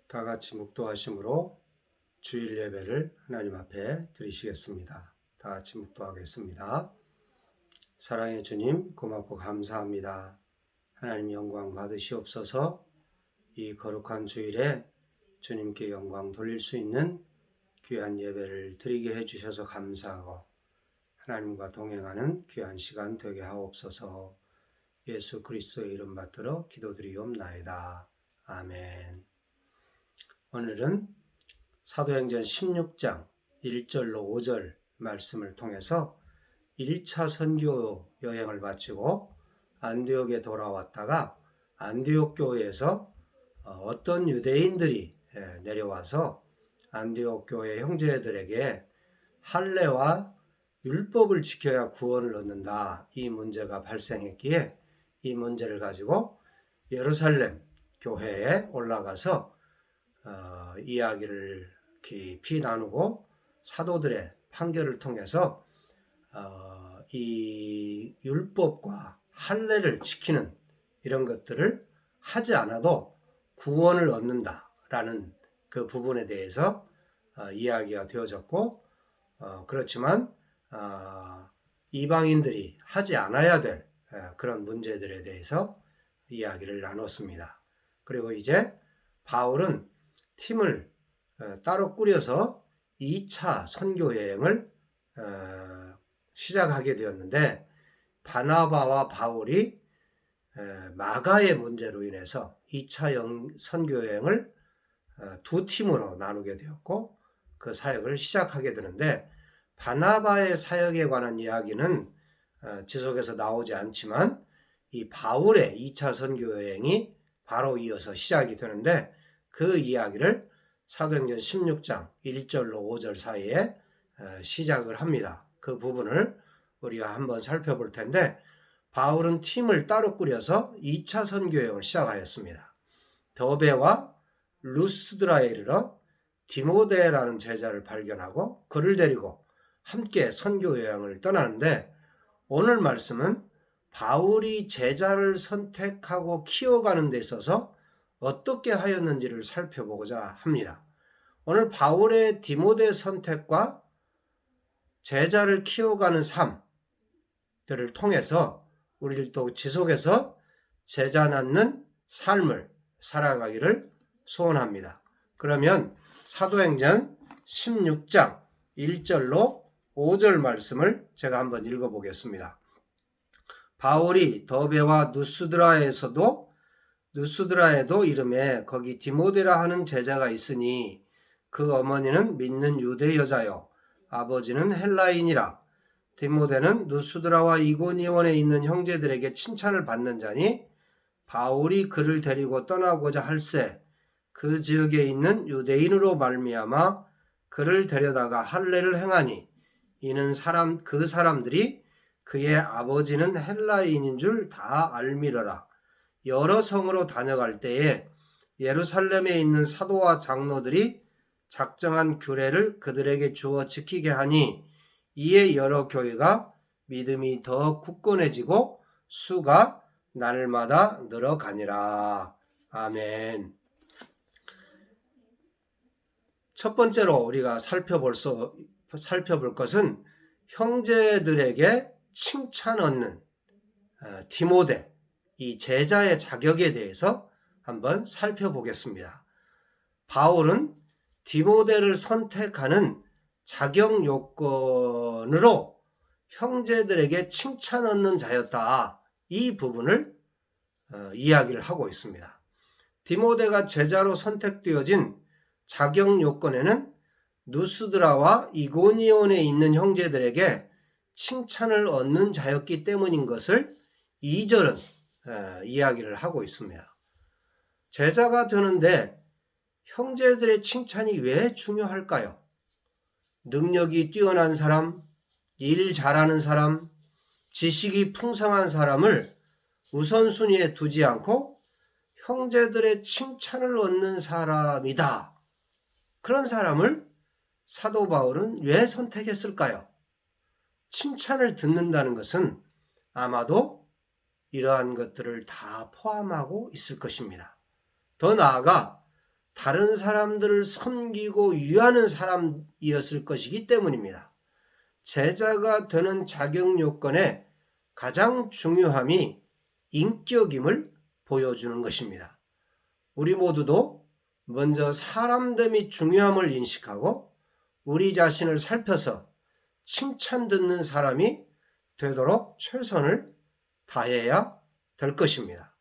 다 같이 묵도하심으로 주일 예배를 하나님 앞에 드리시겠습니다. 다 같이 묵도하겠습니다. 사랑의 주님, 고맙고 감사합니다. 하나님 영광 받으시옵소서. 이 거룩한 주일에 주님께 영광 돌릴 수 있는 귀한 예배를 드리게 해주셔서 감사하고 하나님과 동행하는 귀한 시간 되게 하옵소서. 예수 그리스도의 이름 받들어 기도드리옵나이다. 아멘. 오늘은 사도행전 16장 1절로 5절 말씀을 통해서 1차 선교 여행을 마치고 안디옥에 돌아왔다가 안디옥 교회에서 어떤 유대인들이 내려와서 안디옥 교회 형제들에게 할례와 율법을 지켜야 구원을 얻는다, 이 문제가 발생했기에 이 문제를 가지고 예루살렘 교회에 올라가서 이야기를 깊이 나누고 사도들의 판결을 통해서 이 율법과 할례를 지키는 이런 것들을 하지 않아도 구원을 얻는다라는 그 부분에 대해서 이야기가 되어졌고, 그렇지만 이방인들이 하지 않아야 될 그런 문제들에 대해서 이야기를 나눴습니다. 그리고 이제 바울은 팀을 따로 꾸려서 2차 선교 여행을 시작하게 되었는데, 바나바와 바울이 마가의 문제로 인해서 2차 선교 여행을 두 팀으로 나누게 되었고 그 사역을 시작하게 되는데, 바나바의 사역에 관한 이야기는 지속해서 나오지 않지만 이 바울의 2차 선교 여행이 바로 이어서 시작이 되는데, 그 이야기를 사도행전 16장 1절로 5절 사이에 시작을 합니다. 그 부분을 우리가 한번 살펴볼 텐데, 바울은 팀을 따로 꾸려서 2차 선교여행을 시작하였습니다. 더베와 루스드라에 이르러 디모데라는 제자를 발견하고 그를 데리고 함께 선교여행을 떠나는데, 오늘 말씀은 바울이 제자를 선택하고 키워가는 데 있어서 어떻게 하였는지를 살펴보고자 합니다. 오늘 바울의 디모데 선택과 제자를 키워가는 삶들을 통해서 우리들도 지속해서 제자 낳는 삶을 살아가기를 소원합니다. 그러면 사도행전 16장 1절로 5절 말씀을 제가 한번 읽어보겠습니다. 바울이 더베와 누스드라에도 이름에 거기 디모데라 하는 제자가 있으니 그 어머니는 믿는 유대 여자요 아버지는 헬라인이라. 디모데는 누스드라와 이고니온에 있는 형제들에게 칭찬을 받는 자니 바울이 그를 데리고 떠나고자 할새 그 지역에 있는 유대인으로 말미암아 그를 데려다가 할례를 행하니 이는 그 사람들이 그의 아버지는 헬라인인 줄 다 알미러라. 여러 성으로 다녀갈 때에 예루살렘에 있는 사도와 장로들이 작정한 규례를 그들에게 주어 지키게 하니 이에 여러 교회가 믿음이 더 굳건해지고 수가 날마다 늘어가니라. 아멘. 첫 번째로 우리가 살펴볼 것은 형제들에게 칭찬 얻는 디모데, 이 제자의 자격에 대해서 한번 살펴보겠습니다. 바울은 디모데를 선택하는 자격 요건으로 형제들에게 칭찬 얻는 자였다, 이 부분을 이야기를 하고 있습니다. 디모데가 제자로 선택되어진 자격 요건에는 누스드라와 이고니온에 있는 형제들에게 칭찬을 얻는 자였기 때문인 것을 2절은 이야기를 하고 있습니다. 제자가 되는데 형제들의 칭찬이 왜 중요할까요? 능력이 뛰어난 사람, 일 잘하는 사람, 지식이 풍성한 사람을 우선순위에 두지 않고 형제들의 칭찬을 얻는 사람이다, 그런 사람을 사도 바울은 왜 선택했을까요? 칭찬을 듣는다는 것은 아마도 이러한 것들을 다 포함하고 있을 것입니다. 더 나아가 다른 사람들을 섬기고 위하는 사람이었을 것이기 때문입니다. 제자가 되는 자격 요건의 가장 중요함이 인격임을 보여주는 것입니다. 우리 모두도 먼저 사람됨이 중요함을 인식하고 우리 자신을 살펴서 칭찬 듣는 사람이 되도록 최선을 다해야 될 것입니다.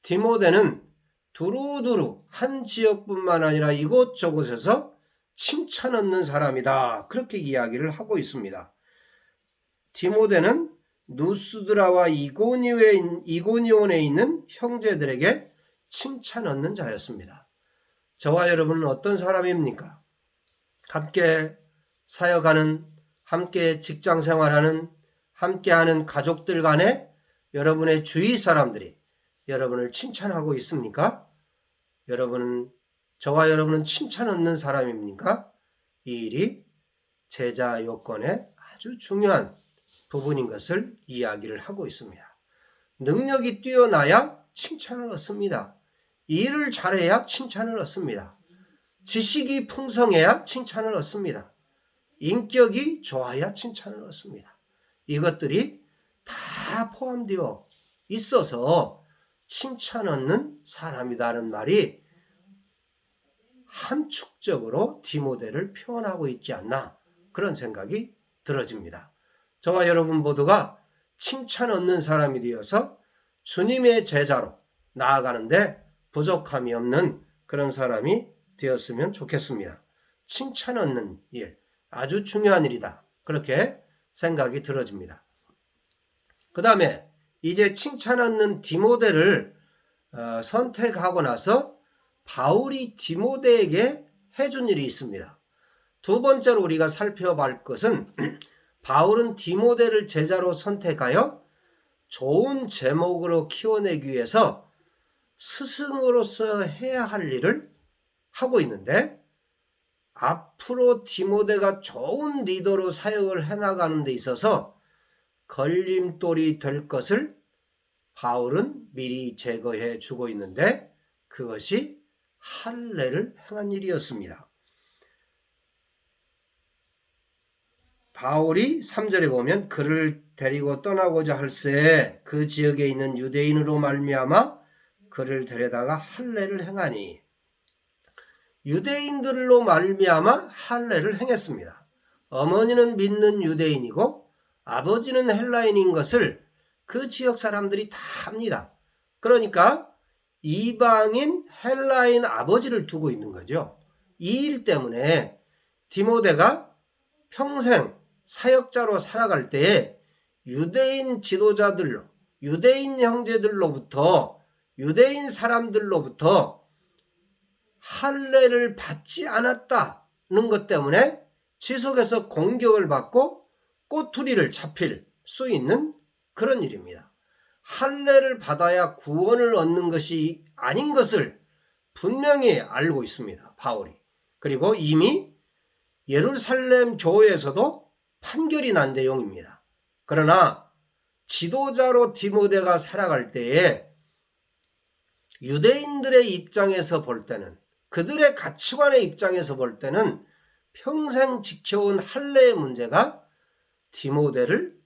디모데는 두루두루 한 지역뿐만 아니라 이곳저곳에서 칭찬 얻는 사람이다. 그렇게 이야기를 하고 있습니다. 디모데는 누스드라와 이고니온에 있는 형제들에게 칭찬 얻는 자였습니다. 저와 여러분은 어떤 사람입니까? 함께 사역하는, 함께 직장 생활하는, 함께하는 가족들 간에 여러분의 주위 사람들이 여러분을 칭찬하고 있습니까? 저와 여러분은 칭찬 얻는 사람입니까? 이 일이 제자 요건의 아주 중요한 부분인 것을 이야기를 하고 있습니다. 능력이 뛰어나야 칭찬을 얻습니다. 일을 잘해야 칭찬을 얻습니다. 지식이 풍성해야 칭찬을 얻습니다. 인격이 좋아야 칭찬을 얻습니다. 이것들이 다 포함되어 있어서 칭찬 얻는 사람이라는 말이 함축적으로 디모데를 표현하고 있지 않나 그런 생각이 들어집니다. 저와 여러분 모두가 칭찬 얻는 사람이 되어서 주님의 제자로 나아가는데 부족함이 없는 그런 사람이 되었으면 좋겠습니다. 칭찬 얻는 일, 아주 중요한 일이다. 그렇게 생각이 들어집니다. 그 다음에 이제 칭찬 얻는 디모데를 선택하고 나서 바울이 디모데에게 해준 일이 있습니다. 두 번째로 우리가 살펴볼 것은 바울은 디모데를 제자로 선택하여 좋은 제목으로 키워내기 위해서 스승으로서 해야 할 일을 하고 있는데 앞으로 디모데가 좋은 리더로 사역을 해나가는 데 있어서 걸림돌이 될 것을 바울은 미리 제거해 주고 있는데 그것이 할례를 행한 일이었습니다. 바울이 3절에 보면 그를 데리고 떠나고자 할새 그 지역에 있는 유대인으로 말미암아 그를 데려다가 할례를 행하니 유대인들로 말미암아 할례를 행했습니다. 어머니는 믿는 유대인이고 아버지는 헬라인인 것을 그 지역 사람들이 다 합니다. 그러니까 이방인 헬라인 아버지를 두고 있는 거죠. 이 일 때문에 디모데가 평생 사역자로 살아갈 때에 유대인 지도자들로, 유대인 형제들로부터, 유대인 사람들로부터 할례를 받지 않았다는 것 때문에 지속해서 공격을 받고 꼬투리를 잡힐 수 있는 그런 일입니다. 할례를 받아야 구원을 얻는 것이 아닌 것을 분명히 알고 있습니다. 바울이. 그리고 이미 예루살렘 교회에서도 판결이 난 내용입니다. 그러나 지도자로 디모데가 살아갈 때에 유대인들의 입장에서 볼 때는 그들의 가치관의 입장에서 볼 때는 평생 지켜온 할례의 문제가 디모데를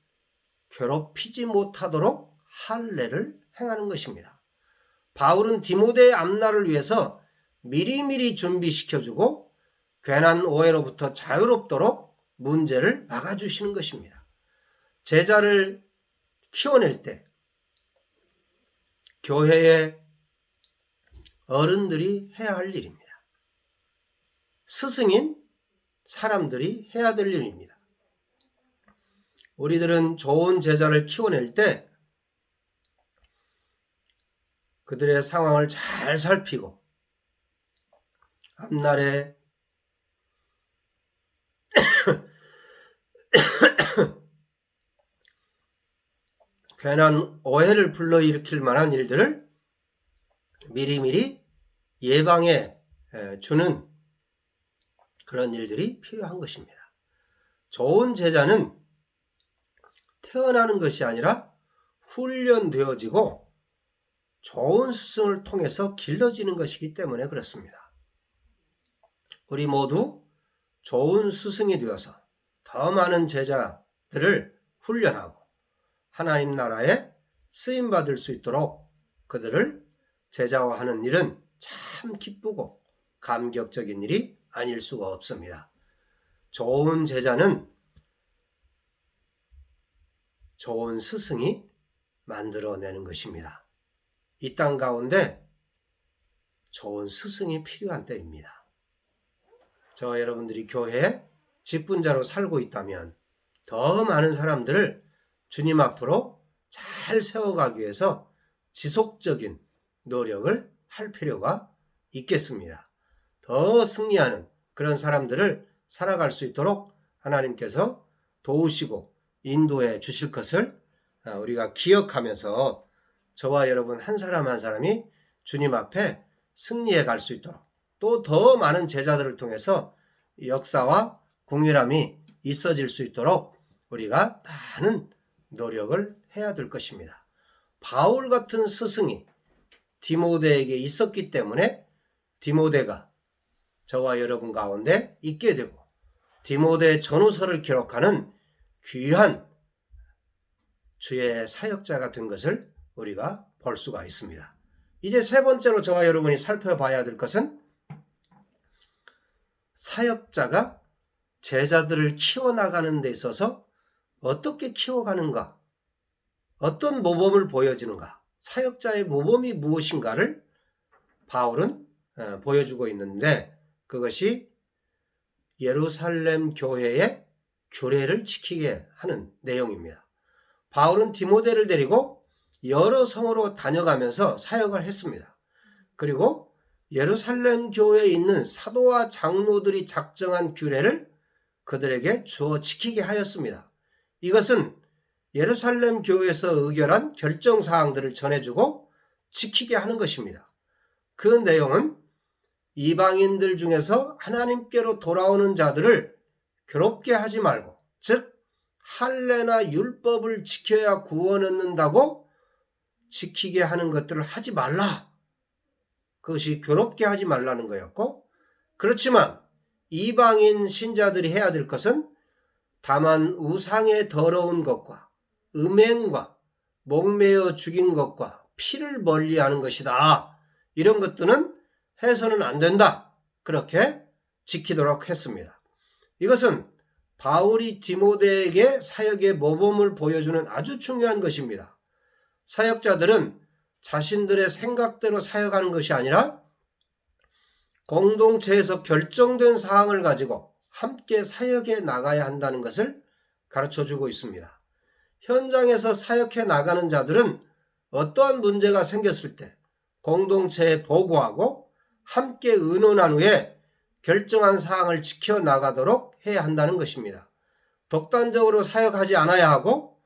괴롭히지 못하도록 할례를 행하는 것입니다. 바울은 디모데의 앞날을 위해서 미리미리 준비시켜주고 괜한 오해로부터 자유롭도록 문제를 막아주시는 것입니다. 제자를 키워낼 때 교회의 어른들이 해야 할 일입니다. 스승인 사람들이 해야 될 일입니다. 우리들은 좋은 제자를 키워낼 때 그들의 상황을 잘 살피고 앞날에 괜한 오해를 불러일으킬 만한 일들을 미리미리 예방해 주는 그런 일들이 필요한 것입니다. 좋은 제자는 태어나는 것이 아니라 훈련되어지고 좋은 스승을 통해서 길러지는 것이기 때문에 그렇습니다. 우리 모두 좋은 스승이 되어서 더 많은 제자들을 훈련하고 하나님 나라에 쓰임받을 수 있도록 그들을 제자화하는 일은 참 기쁘고 감격적인 일이 아닐 수가 없습니다. 좋은 제자는 좋은 스승이 만들어내는 것입니다. 이 땅 가운데 좋은 스승이 필요한 때입니다. 저와 여러분들이 교회에 직분자로 살고 있다면 더 많은 사람들을 주님 앞으로 잘 세워가기 위해서 지속적인 노력을 할 필요가 있겠습니다. 더 승리하는 그런 사람들을 살아갈 수 있도록 하나님께서 도우시고 인도해 주실 것을 우리가 기억하면서 저와 여러분 한 사람 한 사람이 주님 앞에 승리해 갈 수 있도록 또 더 많은 제자들을 통해서 역사와 공유함이 있어질 수 있도록 우리가 많은 노력을 해야 될 것입니다. 바울 같은 스승이 디모데에게 있었기 때문에 디모데가 저와 여러분 가운데 있게 되고 디모데 전후서를 기록하는 귀한 주의 사역자가 된 것을 우리가 볼 수가 있습니다. 이제 세 번째로 저와 여러분이 살펴봐야 될 것은 사역자가 제자들을 키워나가는 데 있어서 어떻게 키워가는가, 어떤 모범을 보여주는가, 사역자의 모범이 무엇인가를 바울은 보여주고 있는데 그것이 예루살렘 교회의 규례를 지키게 하는 내용입니다. 바울은 디모데를 데리고 여러 성으로 다녀가면서 사역을 했습니다. 그리고 예루살렘 교회에 있는 사도와 장로들이 작정한 규례를 그들에게 주어 지키게 하였습니다. 이것은 예루살렘 교회에서 의결한 결정사항들을 전해주고 지키게 하는 것입니다. 그 내용은 이방인들 중에서 하나님께로 돌아오는 자들을 괴롭게 하지 말고, 즉 할례나 율법을 지켜야 구원 얻는다고 지키게 하는 것들을 하지 말라. 그것이 괴롭게 하지 말라는 거였고, 그렇지만 이방인 신자들이 해야 될 것은 다만 우상의 더러운 것과 음행과 목매어 죽인 것과 피를 멀리하는 것이다. 이런 것들은 해서는 안 된다. 그렇게 지키도록 했습니다. 이것은 바울이 디모데에게 사역의 모범을 보여주는 아주 중요한 것입니다. 사역자들은 자신들의 생각대로 사역하는 것이 아니라 공동체에서 결정된 사항을 가지고 함께 사역해 나가야 한다는 것을 가르쳐주고 있습니다. 현장에서 사역해 나가는 자들은 어떠한 문제가 생겼을 때 공동체에 보고하고 함께 의논한 후에 결정한 사항을 지켜나가도록 해야 한다는 것입니다. 독단적으로 사역하지 않아야 하고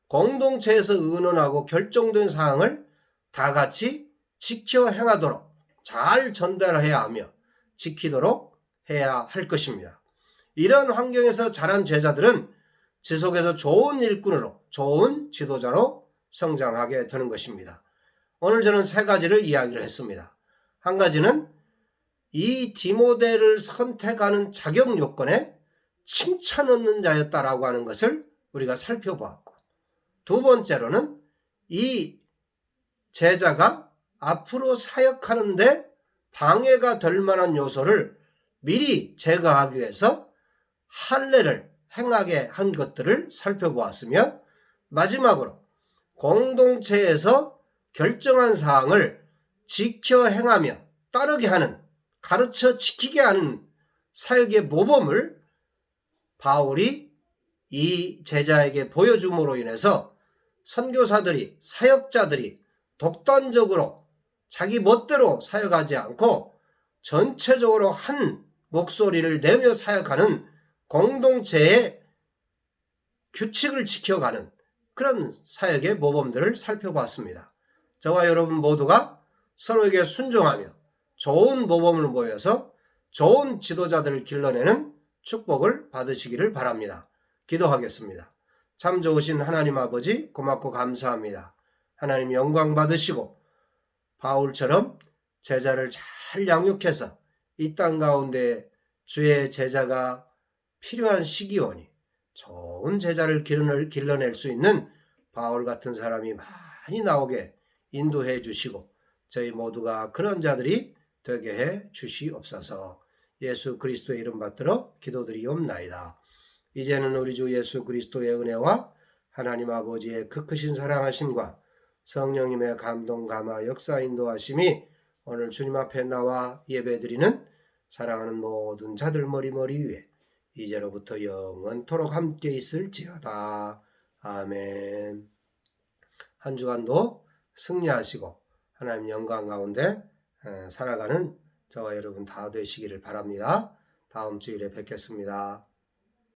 공동체에서 의논하고 결정된 사항을 다 같이 지켜 행하도록 잘 전달해야 하며 지키도록 해야 할 것입니다. 이런 환경에서 자란 제자들은 지속해서 좋은 일꾼으로, 좋은 지도자로 성장하게 되는 것입니다. 오늘 저는 세 가지를 이야기를 했습니다. 한 가지는 이 디모데를 선택하는 자격 요건에 칭찬 얻는 자였다라고 하는 것을 우리가 살펴보았고, 두 번째로는 이 제자가 앞으로 사역하는데 방해가 될 만한 요소를 미리 제거하기 위해서 할례를 행하게 한 것들을 살펴보았으며, 마지막으로 공동체에서 결정한 사항을 지켜 행하며 따르게 하는, 가르쳐 지키게 하는 사역의 모범을 바울이 이 제자에게 보여줌으로 인해서 선교사들이, 사역자들이 독단적으로 자기 멋대로 사역하지 않고 전체적으로 한 목소리를 내며 사역하는 공동체의 규칙을 지켜가는 그런 사역의 모범들을 살펴봤습니다. 저와 여러분 모두가 서로에게 순종하며 좋은 모범을 보여서 좋은 지도자들을 길러내는 축복을 받으시기를 바랍니다. 기도하겠습니다. 참 좋으신 하나님 아버지, 고맙고 감사합니다. 하나님 영광 받으시고 바울처럼 제자를 잘 양육해서 이 땅 가운데 주의 제자가 필요한 시기오니 좋은 제자를 길러낼 수 있는 바울 같은 사람이 많이 나오게 인도해 주시고 저희 모두가 그런 자들이 되게 해 주시옵소서. 예수 그리스도의 이름 받들어 기도드리옵나이다. 이제는 우리 주 예수 그리스도의 은혜와 하나님 아버지의 그 크신 사랑하심과 성령님의 감동 감화 역사 인도하심이 오늘 주님 앞에 나와 예배드리는 사랑하는 모든 자들 머리 위에 이제로부터 영원토록 함께 있을지어다. 아멘. 한 주간도 승리하시고 하나님 영광 가운데 살아가는 저와 여러분 다 되시기를 바랍니다. 다음 주일에 뵙겠습니다.